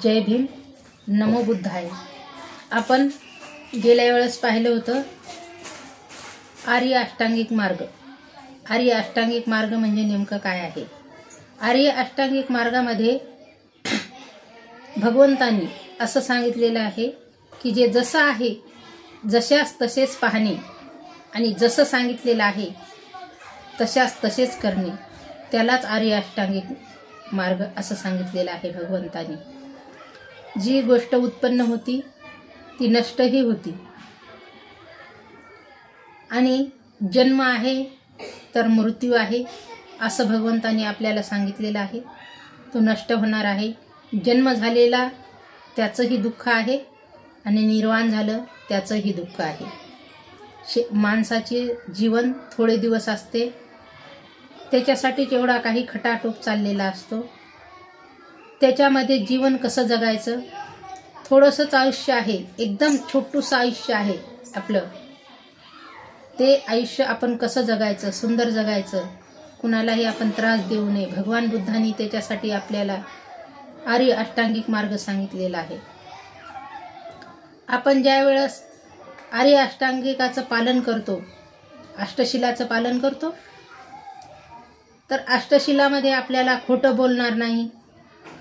जय भीम, नमो बुद्धाय। आपण गेल्या वेळेस पाहिलं होतं आर्य अष्टांगिक मार्ग। आर्य अष्टांगिक मार्ग म्हणजे नेमकं काय आहे? आर्य अष्टांगिक मार्गामध्ये भगवंतांनी असं सांगितलेलं आहे की जे जसं आहे जशास तसेच पाहणे आणि जसं सांगितलेलं आहे तशास तसेच करणे, त्यालाच आर्य अष्टांगिक मार्ग असं सांगितलेलं आहे भगवंतांनी। जी गोष्ट उत्पन्न होती ती नष्टही होती आणि जन्म आहे तर मृत्यू आहे असं भगवंतांनी आपल्याला सांगितलेलं आहे। तो नष्ट होणार आहे। जन्म झालेला त्याचंही दुःख आहे आणि निर्वाण झालं त्याचंही दुःख आहे। माणसाचे जीवन थोडे दिवस असते, त्याच्यासाठी केवढा काही खटाटोप चाललेला असतो। त्याच्यामध्ये जीवन कसं जगायचं, थोडंसंच आयुष्य आहे, एकदम छोटूसं आयुष्य आहे आपलं। ते आयुष्य आपण कसं जगायचं, सुंदर जगायचं, कुणालाही आपण त्रास देऊ नये। भगवान बुद्धांनी त्याच्यासाठी आपल्याला आर्य अष्टांगिक मार्ग सांगितलेला आहे। आपण ज्या वेळेस आर्य अष्टांगिकाचं पालन करतो, अष्टशिलाचं पालन करतो, तर अष्टशिलामध्ये आपल्याला खोटं बोलणार नाही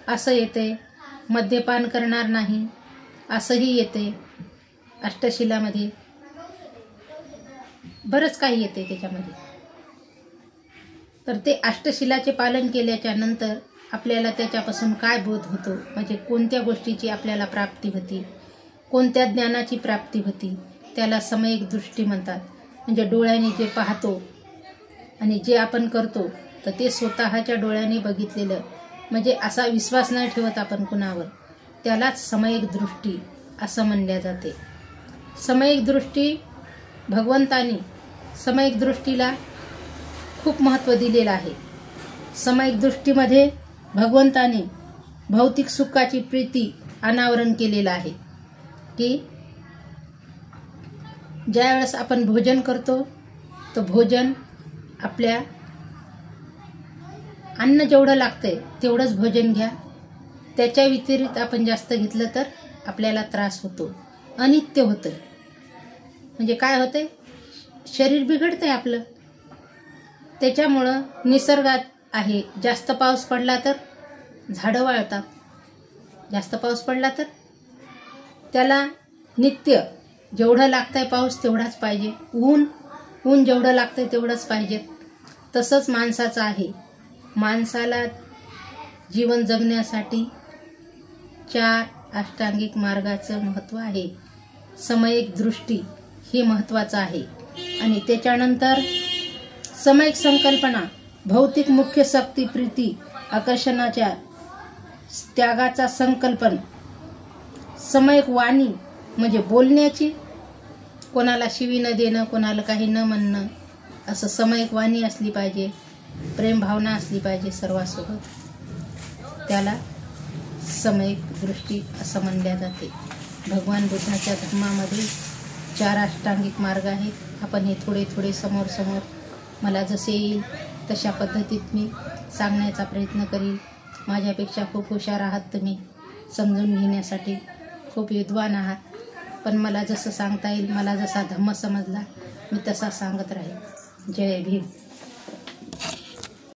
असं येते, मद्यपान करणार नाही असंही येते। अष्टशिलामध्ये बरंच काही येते त्याच्यामध्ये। तर ते अष्टशिलाचे पालन केल्याच्या नंतर आपल्याला त्याच्यापासून काय बोध होतो, म्हणजे कोणत्या गोष्टीची आपल्याला प्राप्ती होती, कोणत्या ज्ञानाची प्राप्ती होती, त्याला समयिक दृष्टी म्हणतात। म्हणजे डोळ्याने जे पाहतो आणि जे आपण करतो तर ते स्वतःच्या डोळ्याने बघितलेलं, म्हणजे असा विश्वास नाही ठेवत आपण कुणावर, त्यालाच समयिक दृष्टी असं म्हणल्या जाते। समयिक दृष्टी भगवंतानी समयिक दृष्टीला खूप महत्त्व दिलेलं आहे। समयिक दृष्टीमध्ये भगवंताने भौतिक सुखाची प्रीती अनावरण केलेलं आहे की ज्या वेळेस आपण भोजन करतो तर भोजन आपल्या अन्न जेवढं लागतंय तेवढंच भोजन घ्या, त्याच्या व्यतिरिक्त आपण जास्त घेतलं तर आपल्याला त्रास होतो, अनित्य होतं। म्हणजे काय होतंय, शरीर बिघडतंय आपलं। त्याच्यामुळं निसर्गात आहे, जास्त पाऊस पडला तर झाडं वाळतात, जास्त पाऊस पडला तर त्याला नित्य जेवढं लागतंय पाऊस तेवढाच पाहिजे, ऊन जेवढं लागतंय तेवढंच पाहिजे। तसंच माणसाचं आहे। माणसाला जीवन जगण्यासाठी 4 अष्टांगिक मार्गाचं महत्त्व आहे। समयिक दृष्टी हे महत्त्वाचं आहे आणि त्याच्यानंतर समयिक संकल्पना, भौतिक मुख्य शक्ती, प्रीती, आकर्षणाच्या त्यागाचा संकल्पन, समयिक वाणी म्हणजे बोलण्याची, कोणाला शिवी न देणं, कोणाला काही न म्हणणं, असं समयिक वाणी असली पाहिजे, प्रेम भावना असली पाहिजे सर्वांसोबत, त्याला समयिक दृष्टी असं म्हणल्या जाते। भगवान बुद्धाच्या धर्मामध्ये 4 अष्टांगिक मार्ग आहेत। आपण हे थोडे थोडे समोर समोर मला जसे येईल तशा पद्धतीत मी सांगण्याचा प्रयत्न करील। माझ्यापेक्षा खूप हुशार आहात तुम्ही, समजून घेण्यासाठी खूप विद्वान आहात, पण मला जसं सांगता येईल, मला जसा धम्म समजला मी तसा सांगत राहील। जय भीम।